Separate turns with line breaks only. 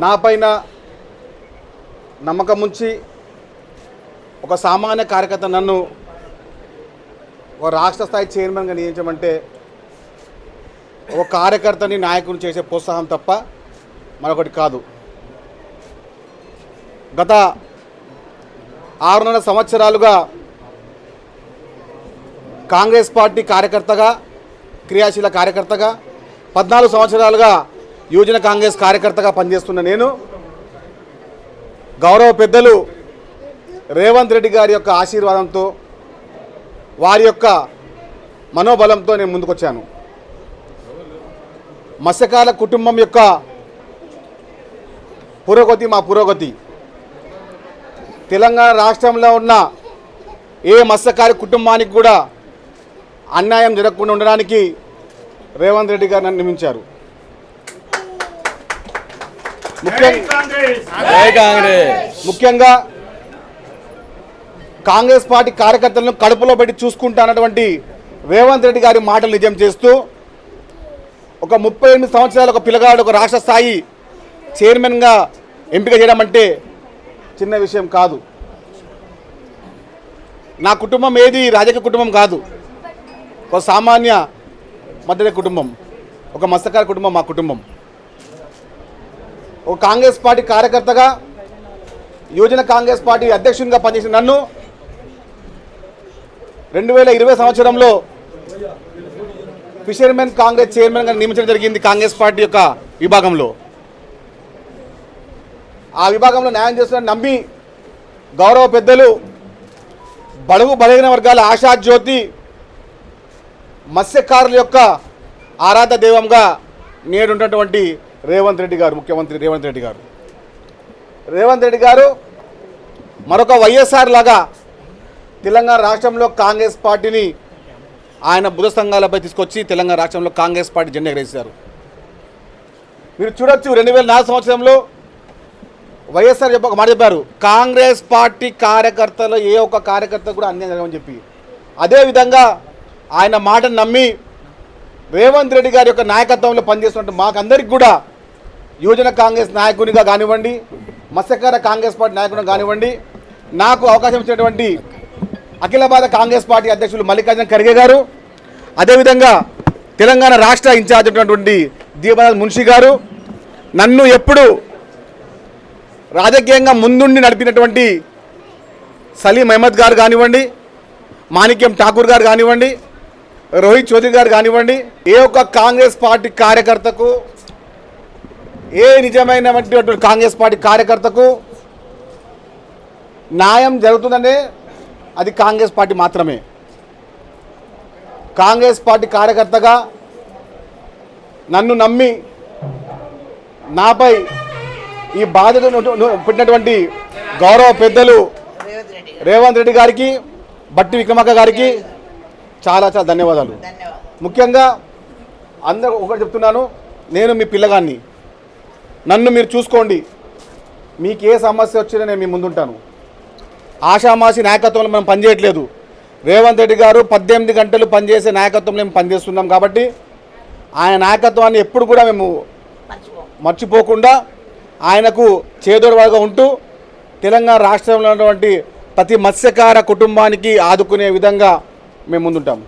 నా పైన నమ్మకం ఉంచి ఒక సామాన్య కార్యకర్త నన్ను ఒక రాష్ట్ర స్థాయి చైర్మన్గా నియమించమంటే ఒక కార్యకర్తని నాయకుని చేసే ప్రోత్సాహం తప్ప మరొకటి కాదు. గత 6.5 సంవత్సరాలుగా కాంగ్రెస్ పార్టీ కార్యకర్తగా, క్రియాశీల కార్యకర్తగా, 14 సంవత్సరాలుగా యువజన కాంగ్రెస్ కార్యకర్తగా పనిచేస్తున్న నేను గౌరవ పెద్దలు రేవంత్ రెడ్డి గారి యొక్క ఆశీర్వాదంతో, వారి యొక్క మనోబలంతో నేను ముందుకొచ్చాను. మత్స్యకార కుటుంబం యొక్క పురోగతి మా పురోగతి. తెలంగాణ రాష్ట్రంలో ఉన్న ఏ మత్స్యకార కుటుంబానికి కూడా అన్యాయం జరగకుండా ఉండడానికి రేవంత్ రెడ్డి గారు నన్ను నియమించారు. ముఖ్యంగా కాంగ్రెస్ పార్టీ కార్యకర్తలను కడుపులో పెట్టి చూసుకుంటానటువంటి రేవంత్ రెడ్డి గారి మాటలు నిజం చేస్తూ ఒక 38 సంవత్సరాల ఒక పిల్లగాడు ఒక రాష్ట్ర స్థాయి చైర్మన్గా ఎంపిక చేయడం అంటే చిన్న విషయం కాదు. నా కుటుంబం ఏది రాజకీయ కుటుంబం కాదు, ఒక సామాన్య మధ్య కుటుంబం, ఒక మత్స్యకార కుటుంబం మా కుటుంబం. ఒక కాంగ్రెస్ పార్టీ కార్యకర్తగా, యువజన కాంగ్రెస్ పార్టీ అధ్యక్షునిగా పనిచేసిన నన్ను 2020 సంవత్సరంలో ఫిషర్మెన్ కాంగ్రెస్ చైర్మన్గా నియమించడం జరిగింది. కాంగ్రెస్ పార్టీ యొక్క విభాగంలో, ఆ విభాగంలో న్యాయం చేస్తున్న నమ్మి గౌరవ పెద్దలు బడుగు బలహీన వర్గాల ఆశాజ్యోతి, మత్స్యకారుల యొక్క ఆరాధ దైవంగా నేడున్నటువంటి రేవంత్ రెడ్డి గారు, ముఖ్యమంత్రి రేవంత్ రెడ్డి గారు. రేవంత్ రెడ్డి గారు మరొక వైఎస్ఆర్ లాగా తెలంగాణ రాష్ట్రంలో కాంగ్రెస్ పార్టీని ఆయన బుధ సంఘాలపై తీసుకొచ్చి తెలంగాణ రాష్ట్రంలో కాంగ్రెస్ పార్టీ జెండా ఎగరేశారు. మీరు చూడొచ్చు, 2004 సంవత్సరంలో వైఎస్ఆర్ ఒక మాట చెప్పారు, కాంగ్రెస్ పార్టీ కార్యకర్తలు ఏ ఒక్క కార్యకర్త కూడా అన్యాయం జరగమని చెప్పి. అదేవిధంగా ఆయన మాటను నమ్మి రేవంత్ రెడ్డి గారి యొక్క నాయకత్వంలో పనిచేస్తున్నట్టు మాకందరికి కూడా యువజన కాంగ్రెస్ నాయకునిగా కానివ్వండి, మత్స్యకార కాంగ్రెస్ పార్టీ నాయకునిగా కానివ్వండి, నాకు అవకాశం ఇచ్చినటువంటి అఖిల భారత కాంగ్రెస్ పార్టీ అధ్యక్షులు మల్లికార్జున ఖర్గే గారు, అదేవిధంగా తెలంగాణ రాష్ట్ర ఇన్ఛార్జ్ అయినటువంటి దీపనాథ్ మున్షి గారు, నన్ను ఎప్పుడు రాజకీయంగా ముందుండి నడిపినటువంటి సలీం అహ్మద్ గారు కానివ్వండి, మాణిక్యం ఠాకూర్ గారు కానివ్వండి, రోహిత్ చౌదరి గారు కానివ్వండి, ఏ ఒక్క కాంగ్రెస్ పార్టీ కార్యకర్తకు, ఏ నిజమైనటువంటి కాంగ్రెస్ పార్టీ కార్యకర్తకు న్యాయం జరుగుతుందనే అది కాంగ్రెస్ పార్టీ మాత్రమే. కాంగ్రెస్ పార్టీ కార్యకర్తగా నన్ను నమ్మి నాపై ఈ బాధ్యతను పెట్టినటువంటి గౌరవ పెద్దలు రేవంత్ రెడ్డి గారికి, బట్టి విక్రమార్క గారికి చాలా చాలా ధన్యవాదాలు. ముఖ్యంగా అందరూ ఒకటి చెప్తున్నాను, నేను మీ పిల్లగాన్ని, నన్ను మీరు చూసుకోండి. మీకు ఏ సమస్య వచ్చినా నేను మీ ముందుంటాను. ఆషామాషి నాయకత్వంలో మనం పనిచేయట్లేదు. రేవంత్ రెడ్డి గారు 18 గంటలు పనిచేసే నాయకత్వంలో మేము పనిచేస్తున్నాం కాబట్టి ఆయన నాయకత్వాన్ని ఎప్పుడు కూడా మేము మర్చిపోకుండా ఆయనకు చేదోడుగా ఉంటూ తెలంగాణ రాష్ట్రంలో ఉన్నటువంటి ప్రతి మత్స్యకార కుటుంబానికి ఆదుకునే విధంగా మేము ముందుంటాము.